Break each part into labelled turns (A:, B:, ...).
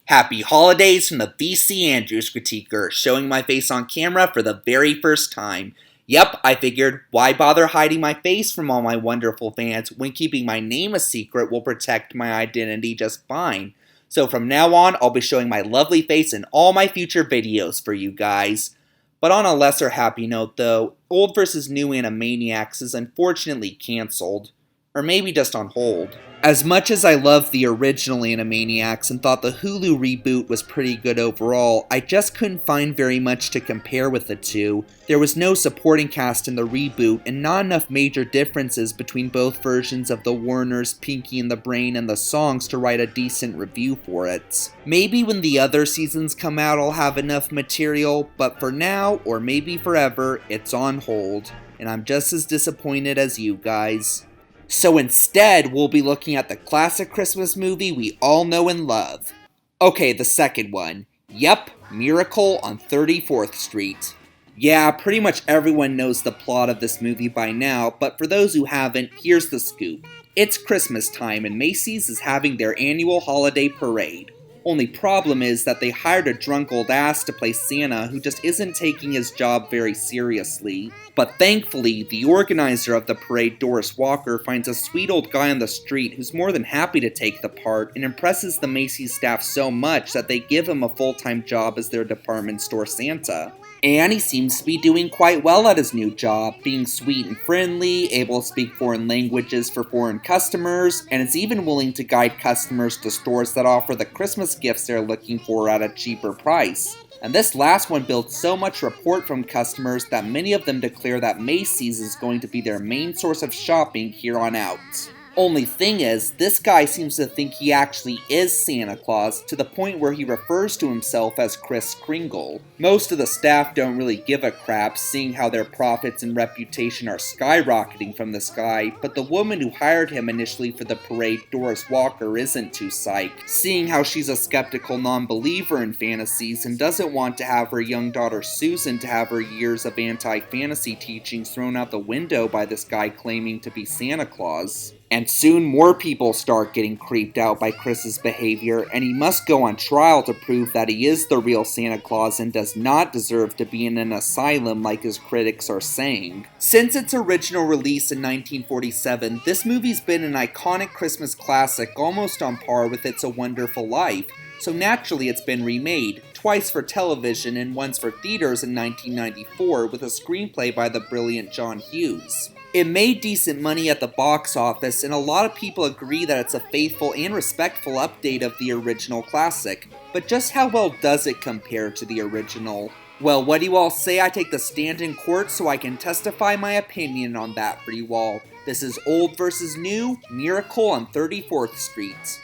A: Happy holidays from the VC Andrews Critiquer, showing my face on camera for the very first time. Yep, I figured, why bother hiding my face from all my wonderful fans when keeping my name a secret will protect my identity just fine. So from now on, I'll be showing my lovely face in all my future videos for you guys. But on a lesser happy note though, Old vs. New Animaniacs is unfortunately cancelled. Or maybe just on hold. As much as I loved the original Animaniacs and thought the Hulu reboot was pretty good overall, I just couldn't find very much to compare with the two. There was no supporting cast in the reboot, and not enough major differences between both versions of the Warners, Pinky and the Brain, and the songs to write a decent review for it. Maybe when the other seasons come out I'll have enough material, but for now, or maybe forever, it's on hold, and I'm just as disappointed as you guys. So instead, we'll be looking at the classic Christmas movie we all know and love. Okay, the second one. Yep, Miracle on 34th Street. Yeah, pretty much everyone knows the plot of this movie by now, but for those who haven't, here's the scoop. It's Christmas time and Macy's is having their annual holiday parade. Only problem is that they hired a drunk old ass to play Santa who just isn't taking his job very seriously. But thankfully, the organizer of the parade, Doris Walker, finds a sweet old guy on the street who's more than happy to take the part and impresses the Macy's staff so much that they give him a full-time job as their department store Santa. And he seems to be doing quite well at his new job, being sweet and friendly, able to speak foreign languages for foreign customers, and is even willing to guide customers to stores that offer the Christmas gifts they're looking for at a cheaper price. And this last one builds so much rapport from customers that many of them declare that Macy's is going to be their main source of shopping here on out. Only thing is, this guy seems to think he actually is Santa Claus, to the point where he refers to himself as Kris Kringle. Most of the staff don't really give a crap, seeing how their profits and reputation are skyrocketing from this guy, but the woman who hired him initially for the parade, Doris Walker, isn't too psyched, seeing how she's a skeptical non-believer in fantasies and doesn't want to have her young daughter Susan to have her years of anti-fantasy teachings thrown out the window by this guy claiming to be Santa Claus. And soon more people start getting creeped out by Chris's behavior, and he must go on trial to prove that he is the real Santa Claus and does not deserve to be in an asylum like his critics are saying. Since its original release in 1947, this movie's been an iconic Christmas classic almost on par with It's a Wonderful Life, so naturally it's been remade, twice for television and once for theaters in 1994 with a screenplay by the brilliant John Hughes. It made decent money at the box office, and a lot of people agree that it's a faithful and respectful update of the original classic. But just how well does it compare to the original? Well, what do you all say I take the stand in court so I can testify my opinion on that for you all? This is Old vs. New, Miracle on 34th Street.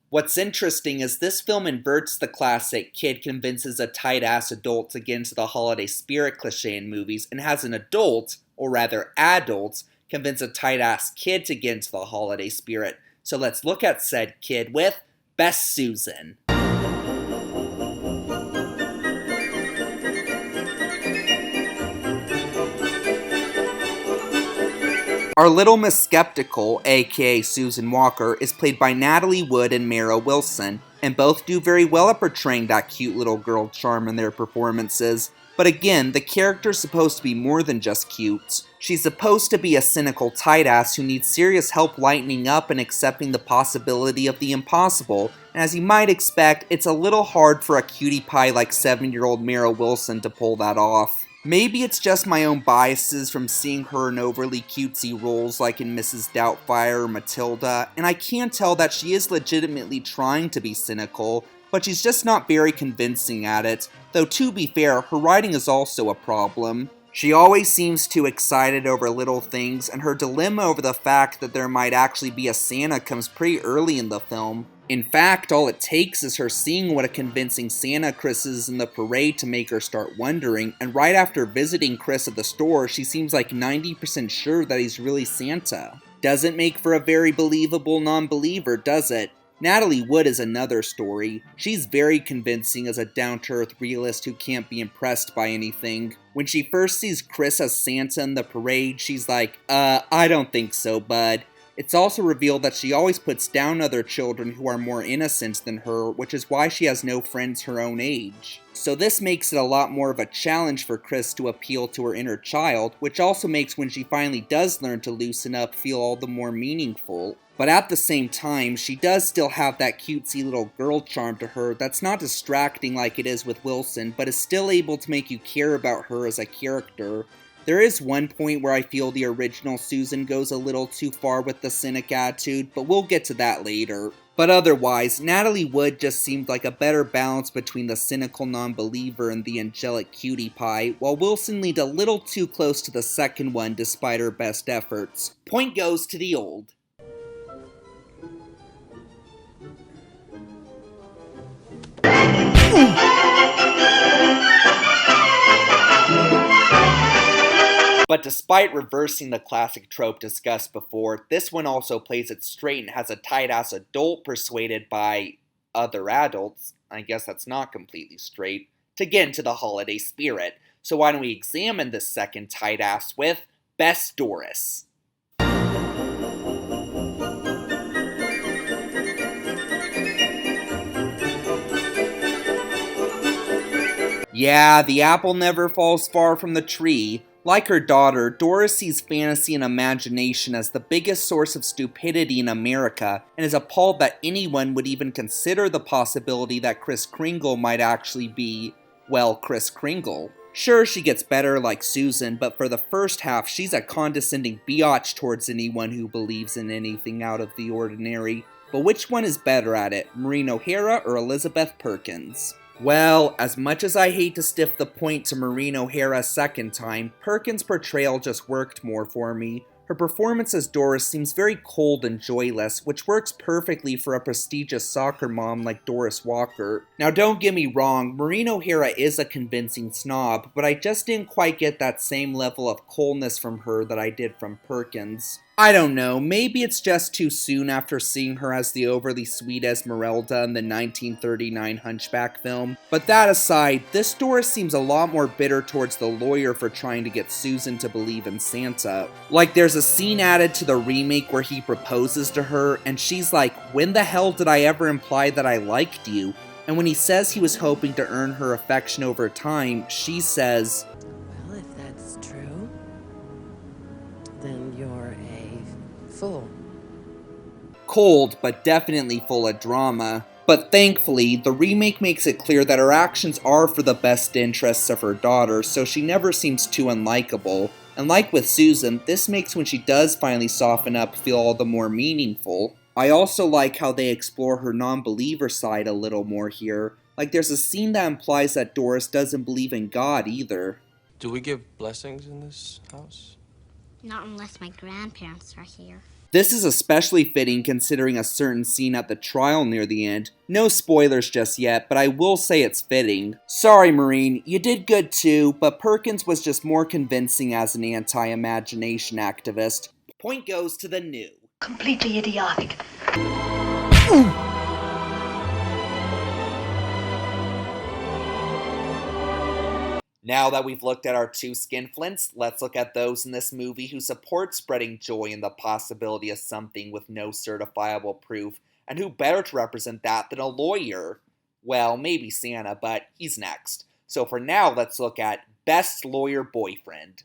A: What's interesting is this film inverts the classic kid convinces a tight-ass adult to get into the holiday spirit cliche in movies and has an adult, or rather adults, convince a tight-ass kid to get into the holiday spirit. So let's look at said kid with Best Susan. Our little Miss Skeptical, aka Susan Walker, is played by Natalie Wood and Mara Wilson, and both do very well at portraying that cute little girl charm in their performances. But again, the character's supposed to be more than just cute. She's supposed to be a cynical tight-ass who needs serious help lightening up and accepting the possibility of the impossible, and as you might expect, it's a little hard for a cutie pie like 7-year-old Mara Wilson to pull that off. Maybe it's just my own biases from seeing her in overly cutesy roles like in Mrs. Doubtfire or Matilda, and I can tell that she is legitimately trying to be cynical, but she's just not very convincing at it, though to be fair, her writing is also a problem. She always seems too excited over little things, and her dilemma over the fact that there might actually be a Santa comes pretty early in the film. In fact, all it takes is her seeing what a convincing Santa Kris is in the parade to make her start wondering, and right after visiting Kris at the store, she seems like 90% sure that he's really Santa. Doesn't make for a very believable non-believer, does it? Natalie Wood is another story. She's very convincing as a down-to-earth realist who can't be impressed by anything. When she first sees Kris as Santa in the parade, she's like, I don't think so, bud. It's also revealed that she always puts down other children who are more innocent than her, which is why she has no friends her own age. So this makes it a lot more of a challenge for Kris to appeal to her inner child, which also makes when she finally does learn to loosen up feel all the more meaningful. But at the same time, she does still have that cutesy little girl charm to her that's not distracting like it is with Wilson, but is still able to make you care about her as a character. There is one point where I feel the original Susan goes a little too far with the cynic attitude, but we'll get to that later. But otherwise, Natalie Wood just seemed like a better balance between the cynical non-believer and the angelic cutie pie, while Wilson leaned a little too close to the second one despite her best efforts. Point goes to the old. But despite reversing the classic trope discussed before, this one also plays it straight and has a tight-ass adult persuaded by other adults, I guess that's not completely straight, to get into the holiday spirit. So why don't we examine this second tight-ass with Best Doris. Yeah, the apple never falls far from the tree. Like her daughter, Doris sees fantasy and imagination as the biggest source of stupidity in America, and is appalled that anyone would even consider the possibility that Kris Kringle might actually be, well, Kris Kringle. Sure, she gets better like Susan, but for the first half, she's a condescending biatch towards anyone who believes in anything out of the ordinary. But which one is better at it, Maureen O'Hara or Elizabeth Perkins? Well, as much as I hate to stiff the point to Maureen O'Hara a second time, Perkins' portrayal just worked more for me. Her performance as Doris seems very cold and joyless, which works perfectly for a prestigious soccer mom like Doris Walker. Now don't get me wrong, Maureen O'Hara is a convincing snob, but I just didn't quite get that same level of coldness from her that I did from Perkins. I don't know, maybe it's just too soon after seeing her as the overly sweet Esmeralda in the 1939 Hunchback film. But that aside, this Doris seems a lot more bitter towards the lawyer for trying to get Susan to believe in Santa. Like there's a scene added to the remake where he proposes to her, and she's like, when the hell did I ever imply that I liked you? And when he says he was hoping to earn her affection over time, she says,
B: well, if that's true, then you're fool.
A: Cold, but definitely full of drama. But thankfully, the remake makes it clear that her actions are for the best interests of her daughter, so she never seems too unlikable. And like with Susan, this makes when she does finally soften up feel all the more meaningful. I also like how they explore her non-believer side a little more here. Like there's a scene that implies that Doris doesn't believe in God either.
C: Do we give blessings in this house?
D: Not unless my grandparents are here.
A: This is especially fitting considering a certain scene at the trial near the end. No spoilers just yet, but I will say it's fitting. Sorry, Maureen, you did good too, but Perkins was just more convincing as an anti-imagination activist. Point goes to the new.
E: Completely idiotic.
A: Now that we've looked at our two skinflints, let's look at those in this movie who support spreading joy in the possibility of something with no certifiable proof, and who better to represent that than a lawyer? Well, maybe Santa, but he's next. So for now, let's look at Best Lawyer Boyfriend.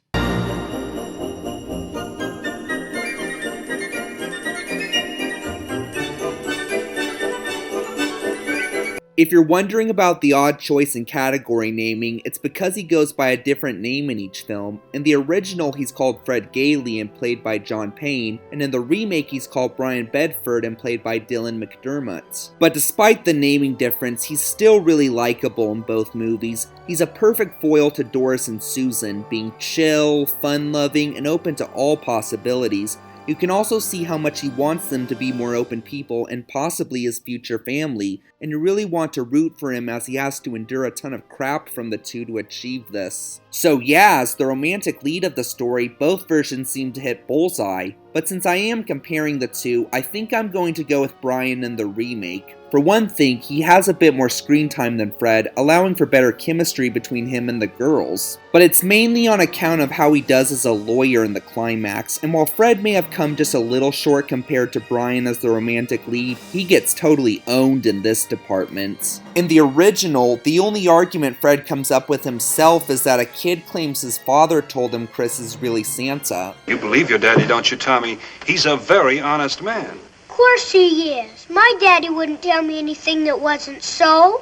A: If you're wondering about the odd choice in category naming, it's because he goes by a different name in each film. In the original, he's called Fred Gailey and played by John Payne, and in the remake, he's called Brian Bedford and played by Dylan McDermott. But despite the naming difference, he's still really likable in both movies. He's a perfect foil to Doris and Susan, being chill, fun-loving, and open to all possibilities. You can also see how much he wants them to be more open people and possibly his future family, and you really want to root for him as he has to endure a ton of crap from the two to achieve this. So yeah, as the romantic lead of the story, both versions seem to hit bullseye. But since I am comparing the two, I think I'm going to go with Brian in the remake. For one thing, he has a bit more screen time than Fred, allowing for better chemistry between him and the girls. But it's mainly on account of how he does as a lawyer in the climax, and while Fred may have come just a little short compared to Brian as the romantic lead, he gets totally owned in this department. In the original, the only argument Fred comes up with himself is that a kid claims his father told him Kris is really Santa.
F: You believe your daddy, don't you, Tommy? He's a very honest man.
D: Of course he is. My daddy wouldn't tell me anything that wasn't so.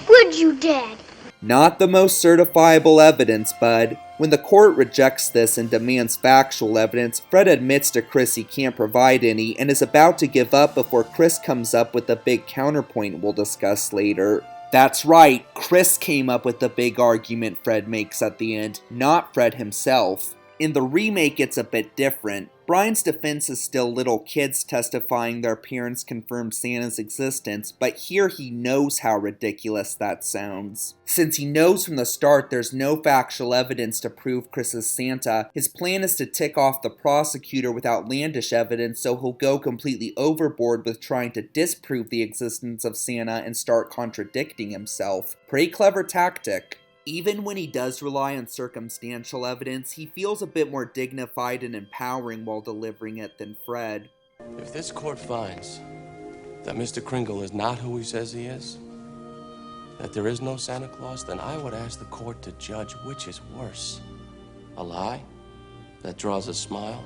D: Would you, Dad?
A: Not the most certifiable evidence, bud. When the court rejects this and demands factual evidence, Fred admits to Kris he can't provide any and is about to give up before Kris comes up with the big counterpoint we'll discuss later. That's right, Kris came up with the big argument Fred makes at the end, not Fred himself. In the remake, it's a bit different. Brian's defense is still little kids testifying their parents confirmed Santa's existence, but here he knows how ridiculous that sounds. Since he knows from the start there's no factual evidence to prove Kris is Santa, his plan is to tick off the prosecutor with outlandish evidence so he'll go completely overboard with trying to disprove the existence of Santa and start contradicting himself. Pretty clever tactic. Even when he does rely on circumstantial evidence, he feels a bit more dignified and empowering while delivering it than Fred.
C: If this court finds that Mr. Kringle is not who he says he is, that there is no Santa Claus, then I would ask the court to judge which is worse. A lie that draws a smile,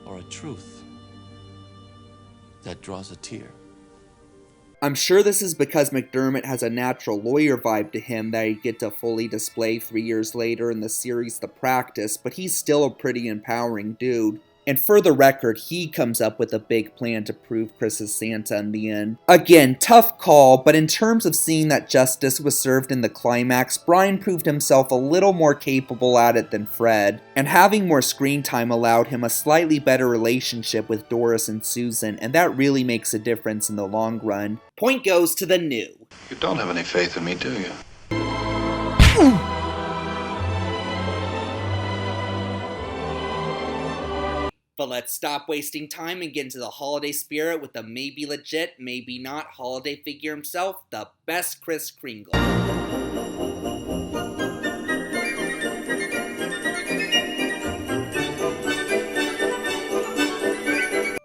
C: or a truth that draws a tear.
A: I'm sure this is because McDermott has a natural lawyer vibe to him that he'd get to fully display 3 years later in the series The Practice, but he's still a pretty empowering dude. And for the record, he comes up with a big plan to prove Kris is Santa in the end. Again, tough call, but in terms of seeing that justice was served in the climax, Brian proved himself a little more capable at it than Fred. And having more screen time allowed him a slightly better relationship with Doris and Susan, and that really makes a difference in the long run. Point goes to the new.
F: You don't have any faith in me, do you?
A: But let's stop wasting time and get into the holiday spirit with the maybe legit, maybe not holiday figure himself, the best Kris Kringle.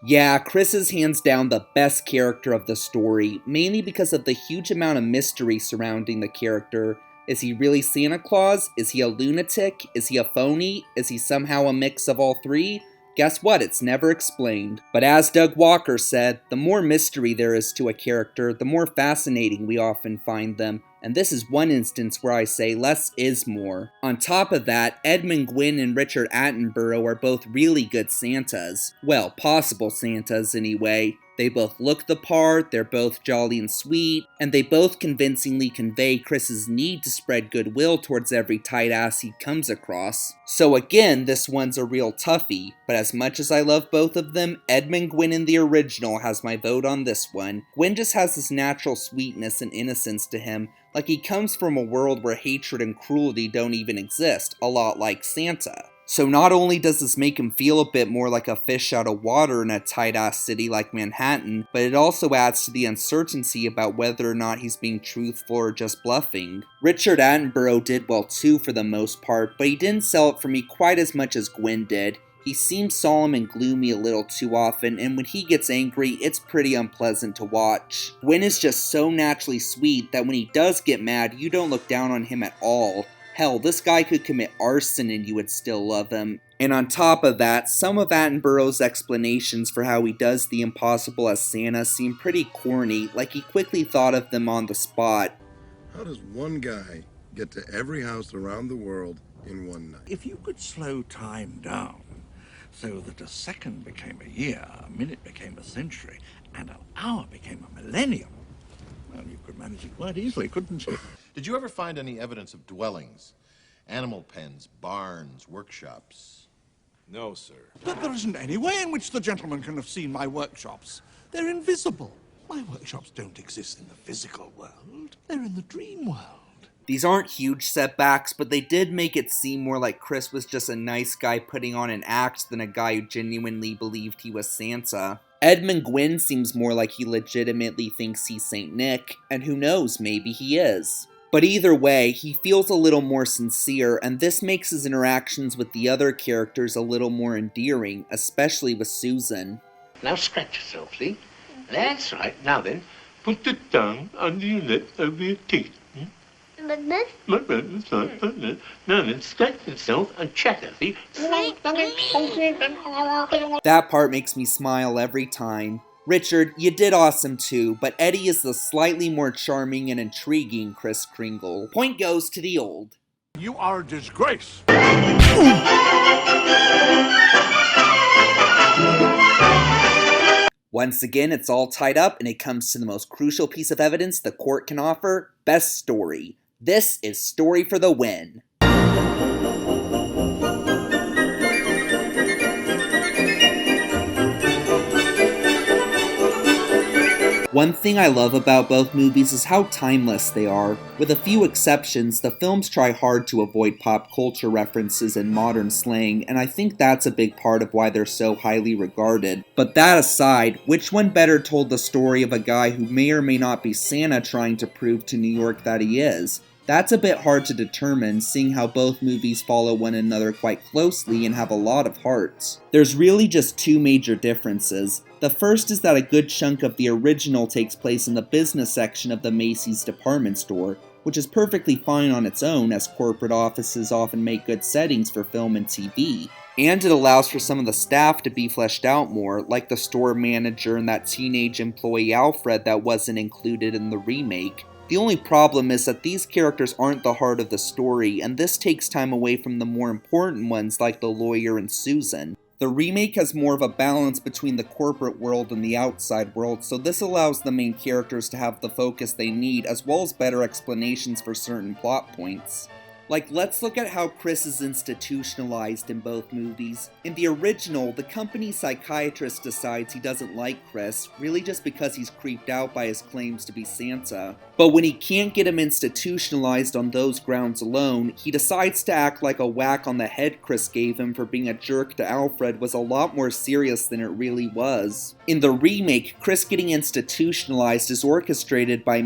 A: Yeah, Kris is hands down the best character of the story, mainly because of the huge amount of mystery surrounding the character. Is he really Santa Claus? Is he a lunatic? Is he a phony? Is he somehow a mix of all three? Guess what? It's never explained. But as Doug Walker said, the more mystery there is to a character, the more fascinating we often find them. And this is one instance where I say less is more. On top of that, Edmund Gwynn and Richard Attenborough are both really good Santas. Well, possible Santas anyway. They both look the part, they're both jolly and sweet, and they both convincingly convey Kris's need to spread goodwill towards every tight ass he comes across. So again, this one's a real toughie, but as much as I love both of them, Edmund Gwynn in the original has my vote on this one. Gwynn just has this natural sweetness and innocence to him, like he comes from a world where hatred and cruelty don't even exist, a lot like Santa. So not only does this make him feel a bit more like a fish out of water in a tight-ass city like Manhattan, but it also adds to the uncertainty about whether or not he's being truthful or just bluffing. Richard Attenborough did well too for the most part, but he didn't sell it for me quite as much as Gwynn did. He seems solemn and gloomy a little too often, and when he gets angry, it's pretty unpleasant to watch. Gwynn is just so naturally sweet that when he does get mad, you don't look down on him at all. Hell, this guy could commit arson and you would still love him. And on top of that, some of Attenborough's explanations for how he does the impossible as Santa seem pretty corny, like he quickly thought of them on the spot.
G: How does one guy get to every house around the world in one night?
H: If you could slow time down so that a second became a year, a minute became a century, and an hour became a millennium, well, you could manage it quite easily, couldn't you?
I: Did you ever find any evidence of dwellings, animal pens, barns, workshops?
C: No, sir.
H: But there isn't any way in which the gentleman can have seen my workshops. They're invisible. My workshops don't exist in the physical world. They're in the dream world.
A: These aren't huge setbacks, but they did make it seem more like Kris was just a nice guy putting on an act than a guy who genuinely believed he was Santa. Edmund Gwynn seems more like he legitimately thinks he's Saint Nick, and who knows, maybe he is. But either way, he feels a little more sincere, and this makes his interactions with the other characters a little more endearing, especially with Susan.
J: Now scratch yourself, see? That's right. Now then, put the tongue under your lip over your teeth.
D: Like this?
J: Now then, scratch yourself and chatter, see?
A: That part makes me smile every time. Richard, you did awesome too, but Eddie is the slightly more charming and intriguing Kris Kringle. Point goes to the old.
H: You are a disgrace.
A: Once again, it's all tied up, and it comes to the most crucial piece of evidence the court can offer: best story. This is Story for the win. One thing I love about both movies is how timeless they are. With a few exceptions, the films try hard to avoid pop culture references and modern slang, and I think that's a big part of why they're so highly regarded. But that aside, which one better told the story of a guy who may or may not be Santa trying to prove to New York that he is? That's a bit hard to determine, seeing how both movies follow one another quite closely and have a lot of hearts. There's really just two major differences. The first is that a good chunk of the original takes place in the business section of the Macy's department store, which is perfectly fine on its own, as corporate offices often make good settings for film and TV. And it allows for some of the staff to be fleshed out more, like the store manager and that teenage employee Alfred that wasn't included in the remake. The only problem is that these characters aren't the heart of the story, and this takes time away from the more important ones like the lawyer and Susan. The remake has more of a balance between the corporate world and the outside world, so this allows the main characters to have the focus they need, as well as better explanations for certain plot points. Like, let's look at how Kris is institutionalized in both movies. In the original, the company psychiatrist decides he doesn't like Kris, really just because he's creeped out by his claims to be Santa. But when he can't get him institutionalized on those grounds alone, he decides to act like a whack on the head Kris gave him for being a jerk to Alfred was a lot more serious than it really was. In the remake, Kris getting institutionalized is orchestrated by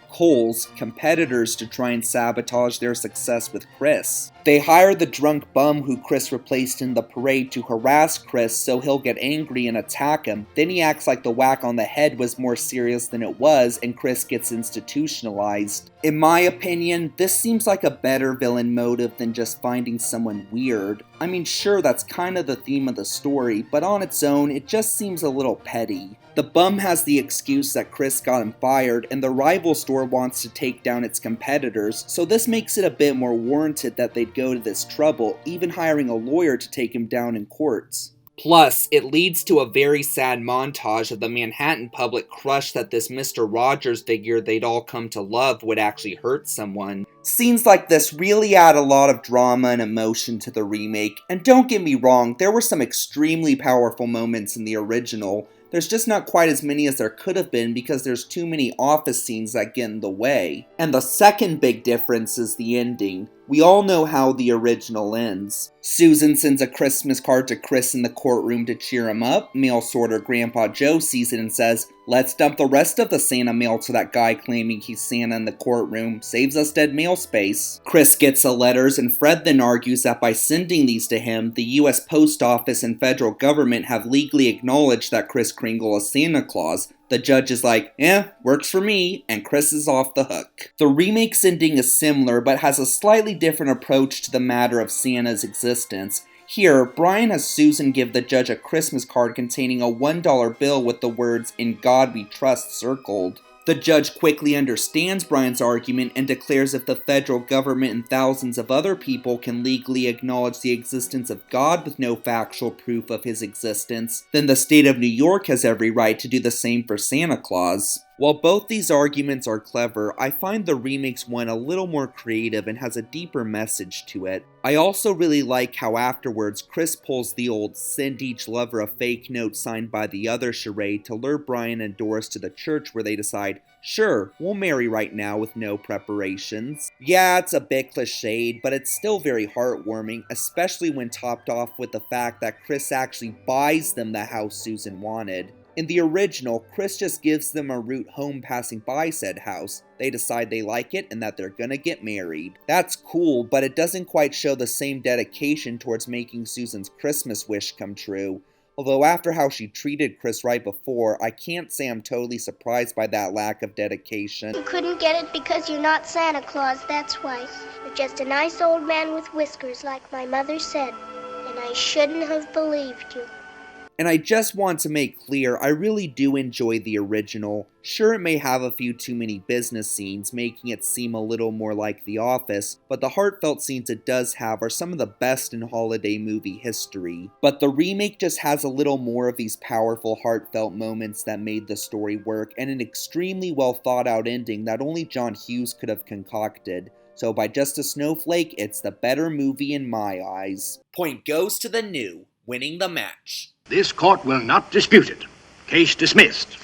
A: Kohl's competitors to try and sabotage their success with Kris. They hire the drunk bum who Kris replaced in the parade to harass Kris so he'll get angry and attack him. Then he acts like the whack on the head was more serious than it was, and Kris gets institutionalized. In my opinion, this seems like a better villain motive than just finding someone weird. I mean, sure, that's kind of the theme of the story, but on its own, it just seems a little petty. The bum has the excuse that Kris got him fired, and the rival store wants to take down its competitors, so this makes it a bit more warranted that they'd go to this trouble, even hiring a lawyer to take him down in courts. Plus, it leads to a very sad montage of the Manhattan public crush that this Mr. Rogers figure they'd all come to love would actually hurt someone. Scenes like this really add a lot of drama and emotion to the remake, and don't get me wrong, there were some extremely powerful moments in the original. There's just not quite as many as there could have been because there's too many office scenes that get in the way. And the second big difference is the ending. We all know how the original ends. Susan sends a Christmas card to Kris in the courtroom to cheer him up. Mail sorter Grandpa Joe sees it and says, "Let's dump the rest of the Santa mail to that guy claiming he's Santa in the courtroom. Saves us dead mail space." Kris gets the letters, and Fred then argues that by sending these to him, the US Post Office and federal government have legally acknowledged that Kris Kringle is Santa Claus. The judge is like, works for me, and Kris is off the hook. The remake's ending is similar, but has a slightly different approach to the matter of Santa's existence. Here, Brian has Susan give the judge a Christmas card containing a $1 bill with the words, "In God We Trust," circled. The judge quickly understands Brian's argument and declares if the federal government and thousands of other people can legally acknowledge the existence of God with no factual proof of his existence, then the state of New York has every right to do the same for Santa Claus. While both these arguments are clever, I find the remake's one a little more creative and has a deeper message to it. I also really like how afterwards Kris pulls the old send each lover a fake note signed by the other charade to lure Brian and Doris to the church where they decide, sure, we'll marry right now with no preparations. Yeah, it's a bit cliched, but it's still very heartwarming, especially when topped off with the fact that Kris actually buys them the house Susan wanted. In the original, Kris just gives them a route home passing by said house. They decide they like it and that they're gonna get married. That's cool, but it doesn't quite show the same dedication towards making Susan's Christmas wish come true. Although after how she treated Kris right before, I can't say I'm totally surprised by that lack of dedication.
D: You couldn't get it because you're not Santa Claus, that's why. You're just a nice old man with whiskers, like my mother said. And I shouldn't have believed you.
A: And I just want to make clear, I really do enjoy the original. Sure, it may have a few too many business scenes, making it seem a little more like The Office, but the heartfelt scenes it does have are some of the best in holiday movie history. But the remake just has a little more of these powerful, heartfelt moments that made the story work, and an extremely well thought out ending that only John Hughes could have concocted. So by just a snowflake, it's the better movie in my eyes. Point goes to the new, winning the match.
K: This court will not dispute it. Case dismissed.